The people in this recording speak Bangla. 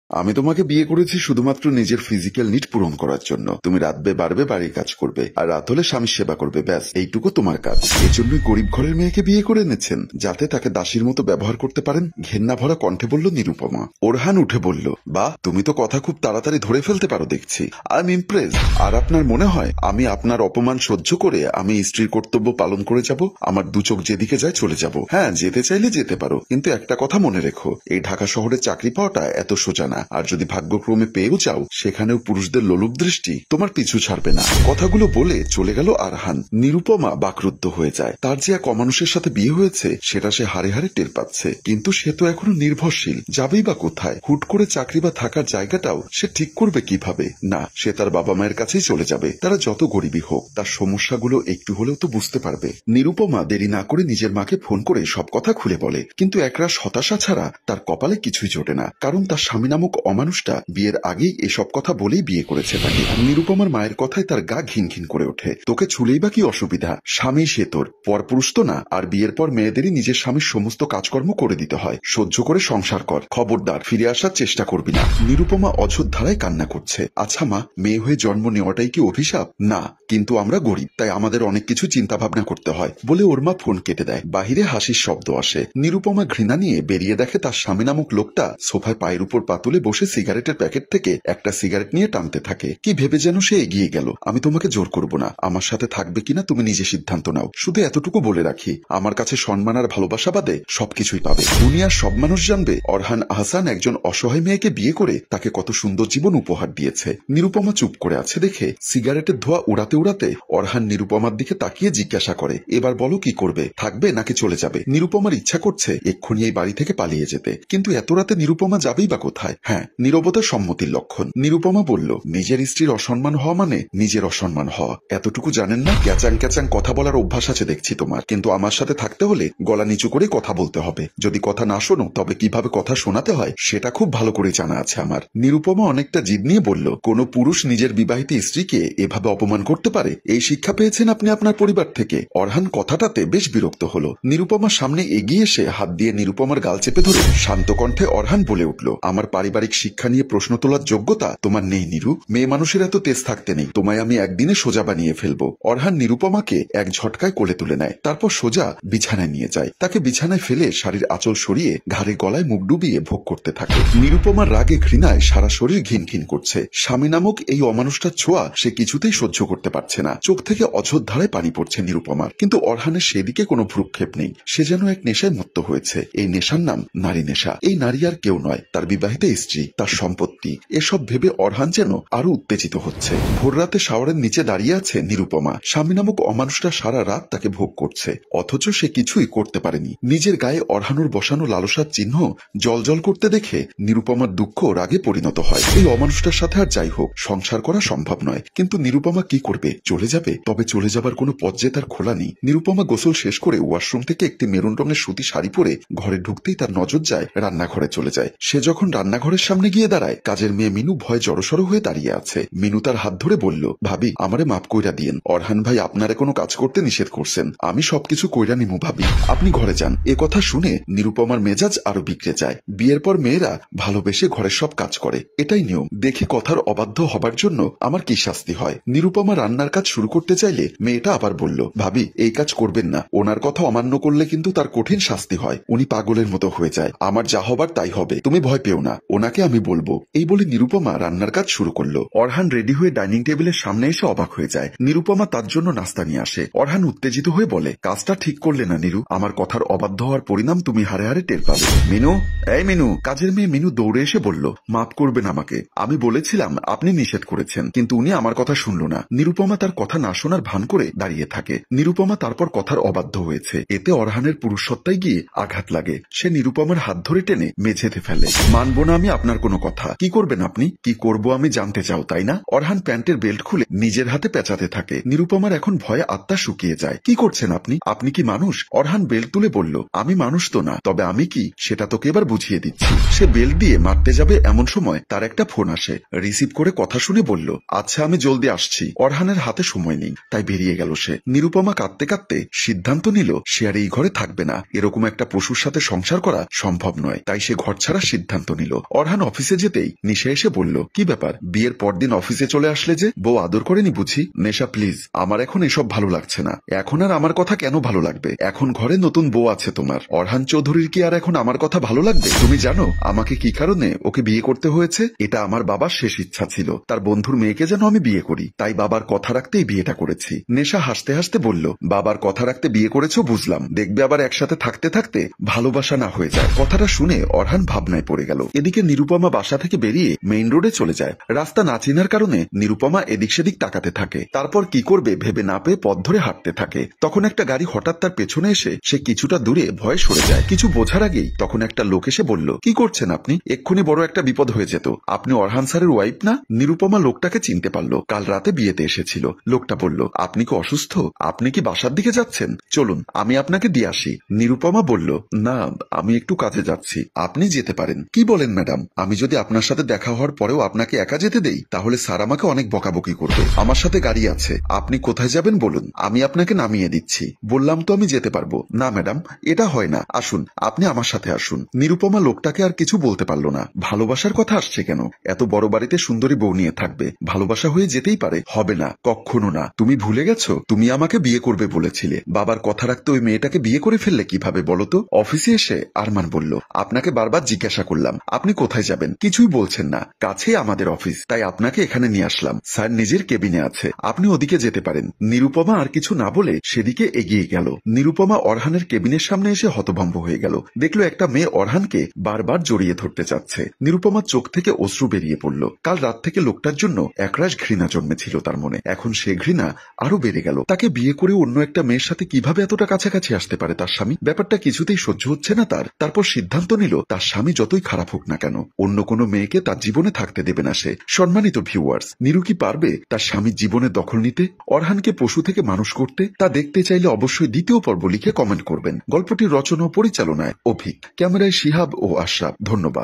আমি তোমাকে বিয়ে করেছি শুধুমাত্র নিজের ফিজিক্যাল নিড পূরণ করার জন্য। তুমি রাতবে বাড়বে বাড়ির কাজ করবে, আর রাত হলে স্বামীর সেবা করবে, ব্যাস এইটুকু তোমার কাজ। এই জন্যই গরিব ঘরের মেয়েকে বিয়ে করে এনেছেন, যাতে তাকে দাসীর মতো ব্যবহার করতে পারেন। ঘেন্না ভরা কণ্ঠে বলল নিরুপমা। ওরহান উঠে বলল, বাহ, তুমি তো কথা খুব তাড়াতাড়ি ধরে ফেলতে পারো দেখছি। I am Impress. আর আপনার মনে হয় আমি আপনার অপমান সহ্য করে আমি স্ত্রীর কর্তব্য পালন করে যাব? আমার দু চোখ যেদিকে যায় চলে যাব। হ্যাঁ, যেতে চাইলে যেতে পারো, কিন্তু একটা কথা মনে রেখো, এই ঢাকা শহরে চাকরি পাওয়াটা এত সোজা না। আর যদি ভাগ্যক্রমে পেয়েও যাও, সেখানেও পুরুষদের লোলুপ দৃষ্টি তোমার পিছু ছাড়বে না। কথাগুলো বলে চলে গেল আরহান। নিরুপমা বাকরুদ্ধ হয়ে যায়। তার যে এক অমানুষের সাথে বিয়ে হয়েছে সেটা সে হারে হারে টের পাচ্ছে, কিন্তু সে তো এখনো নির্ভরশীল। যাবেই বা কোথায়? হুট করে চাকরি বা থাকার জায়গাটাও সে ঠিক করবে কিভাবে? না, সে তার বাবা মায়ের কাছেই চলে যাবে। তারা যত গরিবই হোক, তার সমস্যাগুলো একটু হলেও তো বুঝতে পারবে। নিরুপমা দেরি না করে নিজের মাকে ফোন করে সব কথা খুলে বলে, কিন্তু একরাশ হতাশা ছাড়া তার কপালে কিছুই জোটে না। কারণ তার স্বামী নামক অমানুষটা বিয়ের আগেই এসব কথা বলেই বিয়ে করেছে তাকে। নিরুপমার মায়ের কথায় তার গা ঘিন ঘিন করে ওঠে। তোকে ছুলেই বা কি অসুবিধা? স্বামী সে তোর, পরপুরুষ তো না। আর বিয়ের পর মেয়েদেরই নিজের স্বামীর সমস্ত কাজকর্ম করে দিতে হয়। সহ্য করে সংসার কর, খবরদার ফিরে আসার চেষ্টা করবি না। নিরুপমা অঝোর ধারায় কান্না করছে। আচ্ছা মা, মেয়ে হয়ে জন্ম নেওয়াটাই কি অভিশাপ? না, কিন্তু আমরা গরিব, তাই আমাদের অনেক কিছু চিন্তা ভাবনা করতে হয় বলে ওর মা ফোন কেটে দেয়। বাহিরে হাসির শব্দ আসে। নিরুপমা ঘৃণা নিয়ে বেরিয়ে দেখে তার স্বামী নামক লোকটা সোফায় পায়ের উপর পা তুলে বসে সিগারেটের প্যাকেট থেকে একটা সিগারেট নিয়ে টানতে থাকে। কি ভেবে যেন সে এগিয়ে গেল। আমি তোমাকে জোর করব না, আমার সাথে থাকবে কিনা তুমি নিজে সিদ্ধান্ত নাও। শুধু এতটুকু বলে রাখি, আমার কাছে সম্মান আর ভালোবাসা বাদে সবকিছুই পাবে। দুনিয়ার সব মানুষ জানবে অরহান আহসান একজন অসহায় মেয়েকে বিয়ে করে তাকে কত সুন্দর জীবন উপহার দিয়েছে। নিরুপমা চুপ করে আছে দেখে সিগারেটের ধোঁয়া উড়াতে উড়াতে অরহান নিরুপমার দিকে তাকিয়ে জিজ্ঞাসা করে, এবার বলো কি করবে? থাকবে নাকি চলে যাবে? নিরুপমার ইচ্ছা করছে এক্ষুনি এই বাড়ি থেকে পালিয়ে যেতে, কিন্তু এত রাতে নিরুপমা যাবেই বা কোথায়? হ্যাঁ, নীরবতা সম্মতির লক্ষণ। নিরুপমা বলল, নিজের স্ত্রীর অসম্মান হওয়া মানে নিজের অসম্মান হওয়া। এতটুকু জানেন না? ক্যাচাং ক্যাচাং কথা বলার অভ্যাস আছে দেখছি তোমার, কিন্তু আমার সাথে থাকতে হলে গলা নিচু করে কথা বলতে হবে। যদি কথা না শোনো, তবে কিভাবে কথা শোনাতে হয় সেটা খুব ভালো করে জানা আছে আমার। নিরুপমা অনেকটা জিদ নিয়ে বলল, কোন পুরুষ নিজের বিবাহিত স্ত্রীকে এভাবে অপমান করতে পারে? এই শিক্ষা পেয়েছেন আপনি আপনার পরিবার থেকে? অরহান কথাটাতে বেশ বিরক্ত হলো। নিরুপমার সামনে এগিয়ে এসে হাত দিয়ে নিরুপমার গাল চেপে ধরে শান্ত কণ্ঠে অরহান বলে উঠল, আমার পারিবারিক শিক্ষা নিয়ে প্রশ্ন তোলার যোগ্যতা তোমার নেই নিরু। মেয়ে মানুষের এত তেজ থাকতে নেই, তোমায় আমি একদিনে সোজা বানিয়ে ফেলবো। অরহান নিরুপমাকে এক ঝটকায় কোলে তুলে নেয়, তারপর সোজা বিছানায় নিয়ে যায়। তাকে বিছানায় ফেলে শাড়ির আঁচল সরিয়ে ঘাড়ে গলায় মুখ ডুবিয়ে ভোগ করতে থাকে। নিরুপমার রাগে ঘৃণায় সারা শরীর ঘিন ঘিন করছে। স্বামী নামক এই অমানুষটার ছোঁয়া সে কিছুতেই সহ্য করতে পারছে না। চোখ থেকে অঝোর ধারায় পানি পড়ছে নিরুপমার, কিন্তু অরহানের সেদিকে কোনো ভ্রুক্ষেপ নেই। সে যেন এক নেশায় মত্ত হয়েছে। এই নেশার নাম নারী নেশা। এই নারী আর কেউ নয়, তার বিবাহিত স্ত্রী, তার সম্পত্তি। এসব ভেবে অরহান যেন আরো উত্তেজিত হচ্ছে। ভোর রাতে শাওয়ারের নিচে দাঁড়িয়ে আছে নিরুপমা। স্বামী নামক অমানুষটা সারা রাত তাকে ভোগ করছে, অথচ সে কিছুই করতে পারেনি। নিজের গায়ে অরহানুর বসানো লালসার চিহ্ন জল জল করতে দেখে নিরুপমার দুঃখ রাগে পরিণত হয়। এই অমানুষটার সাথে আর যাই হোক সংসার করা সম্ভব নয়, কিন্তু নিরুপমা কি করবে? চলে যাবে? তবে চলে যাবার কোনো পথ যে তার খোলা নেই। নিরুপমা গোসল শেষ করে ওয়াশরুম থেকে একটি মেরুন রঙের সুতি শাড়ি পরে ঘরে ঢুকতেই তার নজর যায় রান্নাঘরে চলে যায়। সে যখন রান্নাঘরের সামনে গিয়ে দাঁড়ায়, কাজের মেয়ে মিনু ভয়ে জড়সড় হয়ে দাঁড়িয়ে আছে। মিনু তার হাত ধরে বলল, ভাবি আমারে মাপ কইরা দিয়েন, অরহান ভাই আপনারে কোনো কাজ করতে নিষেধ করছেন, আমি সবকিছু কইরা নিমু ভাবি, আপনি ঘরে যান। এ কথা শুনে নিরুপমার মেজাজ আরো বিগড়ে যায়। বিয়ের পর মেয়েরা ভালোবেসে ঘরের সব কাজ করে, এটাই নিয়ম। দেখে কথার অবাধ্য হবার জন্য আমার কি শাস্তি হয়? নিরুপমা রান্নার কাজ শুরু করতে চাইলে মেয়েটা আবার বলল, ভাবি এই কাজ করবেন না, ওনার কথা অমান্য করলে কিন্তু তার কঠিন শাস্তি হয়, উনি পাগলের মতো হয়ে যায়, আমার যা হবার তাই হবে, তুমি ভয় পেও না, ওনাকে আমি বলবো। এই বলে নিরুপমা রান্নার কাজ শুরু করলো। অরহান রেডি হয়ে ডাইনিং টেবিলের সামনে এসে অবাক হয়ে যায়। নিরুপমা তার জন্য নাস্তা নিয়ে আসে। অরহান উত্তেজিত হয়ে বলে, কাজটা ঠিক করলে না নিরু, আমার কথার অবাধ্য হওয়ার পরিণাম তুমি হারে হারে টের পাবে। মিনু, এই মিনু। কাজের মেয়ে মিনু দৌড়ে এসে বলল, মাফ করবেন আমাকে, আমি বলেছিলাম আপনি নিষেধ করেছেন, কিন্তু উনি আমার কথা শুনল না। নিরুপমা তার কথা না শোনার ভান করে দাঁড়িয়ে থাকে। নিরুপমা তারপর কথার অবাধ্য হয়েছে, এতে অরহানের পুরুষসত্তায় গিয়ে আঘাত লাগে। সে নিরুপমার হাত ধরে টেনে মেঝেতে ফেলে। মানবো না আমি আপনার কোনো কথা। কি করবেন আপনি? কি করব আমি জানতে চাও তাই না? অরহান প্যান্টের বেল্ট খুলে নিজের হাতে পেঁচাতে থাকে। নিরুপমার এখন ভয়ে আত্মা শুকিয়ে যায়। কি করছেন আপনি? আপনি কি মানুষ? অরহান বেল্ট তুলে বলল, আমি মানুষ তো না, তবে আমি কি সেটা তোকে এবার বুঝিয়ে দিচ্ছি। সে বেল্ট দিয়ে মারতে যাবে এমন সময় তার একটা ফোন আসে। রিসিভ করে কথা শুনে বলল, আচ্ছা আমি জলদি আসছি। অরহানের হাতে সময় নেই, তাই বেরিয়ে গেল সে। নিরুপমা কাঁদতে কাঁদতে সিদ্ধান্ত নিল সে আর এই ঘরে থাকবে না। এরকম একটা পশুর সাথে সংসার করা সম্ভব নয়, তাই সে ঘর ছাড়ার সিদ্ধান্ত নিল। অরহান অফিসে যেতেই নিশা এসে বলল, কি ব্যাপার, বিয়ের পরদিন অফিসে চলে আসলে যে? বউ আদর করেনি বুঝি? নেশা প্লিজ, আমার এখন এসব ভালো লাগছে না। এখন আর আমার কথা কেন ভালো লাগবে? এখন ঘরে নতুন বউ আছে তোমার। অরহান চৌধুরীর কি আর এখন আমার কথা ভালো লাগবে? তুমি জানো আমাকে কি কারণে ওকে বিয়ে করতে হয়েছে? এটা আমার বাবার শেষ ইচ্ছা ছিল, তার বন্ধুর মেয়েকে যেন আমি বিয়ে করি, তাই বাবার কথা রাখতেই বিয়েটা করেছি। নেশা হাসতে হাসতে বলল, বাবার কথা রাখতে বিয়ে করেছো বুঝলাম, দেখবে আবার একসাথে থাকতে থাকতে ভালোবাসা না হয়ে যায়। কথাটা শুনে অরহান ভাবনায় পড়ে গেল। এদিকে নিরুপমা বাসা থেকে বেরিয়ে মেইন রোডে চলে যায়। রাস্তা না চেনার কারণে নিরুপমা এদিক সেদিক তাকাতে থাকে, তারপর কি করবে ভেবে না পেয়ে পথ ধরে হাঁটতে থাকে। তখন একটা গাড়ি হঠাৎ তার পেছনে এসে সে কিছুটা দূরে ভয়ে সরে যায়। কিছু বোঝার আগেই তখন একটা লোক এসে বলল, কি করছেন আপনি? এক্ষুনি বড় একটা বিপদ হয়ে যেত। আপনি অরহান স্যারের ওয়াইফ না? নিরুপমা লোকটাকে চিনতে পারল, কাল রাতে বিয়েতে এসেছিল। লোকটা বলল, আপনি কি অসুস্থ? আপনি কি বাসার দিকে যাচ্ছেন? চলুন আমি আপনাকে দিয়ে আসি। নিরুপমা বলল, না আমি একটু কাজে যাচ্ছি, আপনি যেতে পারেন। কি বলেন ম্যাডাম, আমি যদি আপনার সাথে দেখা হওয়ার পরেও আপনাকে একা যেতে দেই তাহলে স্যার আমাকে অনেক বকাবকি করবে। আমার সাথে গাড়ি আছে, আপনি কোথায় যাবেন বলুন, আমি আপনাকে নামিয়ে দিচ্ছি। বললাম তো আমি যেতে পারবো। না ম্যাডাম, এটা হয় না, আসুন আপনি আমার সাথে আসুন। নিরুপমা লোকটাকে আর কিছু বলতে পারল না। ভালোবাসার কথা আসছে কেন? এত বড় বাড়িতে সুন্দরী বউ নিয়ে থাকবে, ভালোবাসা হয়ে যেতেই পারে। হবে না, কখনো না। তুমি ভুলে গেছো তুমি আমাকে বিয়ে করবে বলেছিলে, বাবার কথা রাখতে ওই মেয়েটাকে বিয়ে করে ফেললে কিভাবে বলো তো? অফিসে এসে আরমান বলল, আপনাকে বারবার জিজ্ঞাসা করলাম আপনি কোথায় যাবেন, কিছুই বলছেন না। কাছেই আমাদের অফিস, তাই আপনাকে এখানে নিয়ে আসলাম। স্যার নিজের কেবিনে আছে, আপনি ওদিকে যেতে পারেন। নিরুপমা আর কিছু না বলে সেদিকে এগিয়ে গেল। নিরুপমা অরহানের কেবিনের সামনে এসে হতভম্ব হয়ে গেল। দেখলো একটা মেয়ে অরহানকে বারবার জড়িয়ে ধরতে চাচ্ছে। নিরুপমার চোখ থেকে অশ্রু বেরিয়ে পড়ল। কাল রাত থেকে লোকটার জন্য একরাশ ঘৃণা জন্মেছিল তার মনে, এখন সে ঘৃণা আরো বেড়ে গেল। তাকে বিয়ে করে অন্য একটা মেয়ের সাথে কিভাবে এতটা কাছাকাছি আসতে পারে তার স্বামী? ব্যাপারটা কিছুতেই সহ্য হচ্ছে না তার। তারপর সিদ্ধান্ত নিল তার স্বামী যতই খারাপ হোক না কেন অন্য কোনো মেয়েকে তার জীবনে থাকতে দেবে না সে। সম্মানিত ভিউয়ার্স, নিরু কি পারবে তার স্বামীর জীবনের দখল নিতে, অরহানকে পশু থেকে মানুষ করতে? তা দেখতে চাইলে অবশ্যই দ্বিতীয় পর্ব লিখে কমেন্ট করবেন। গল্পটির রচনা ও পরিচালনায় অভিক, ক্যামেরায় শিহাব ও আশরাফ। ধন্যবাদ।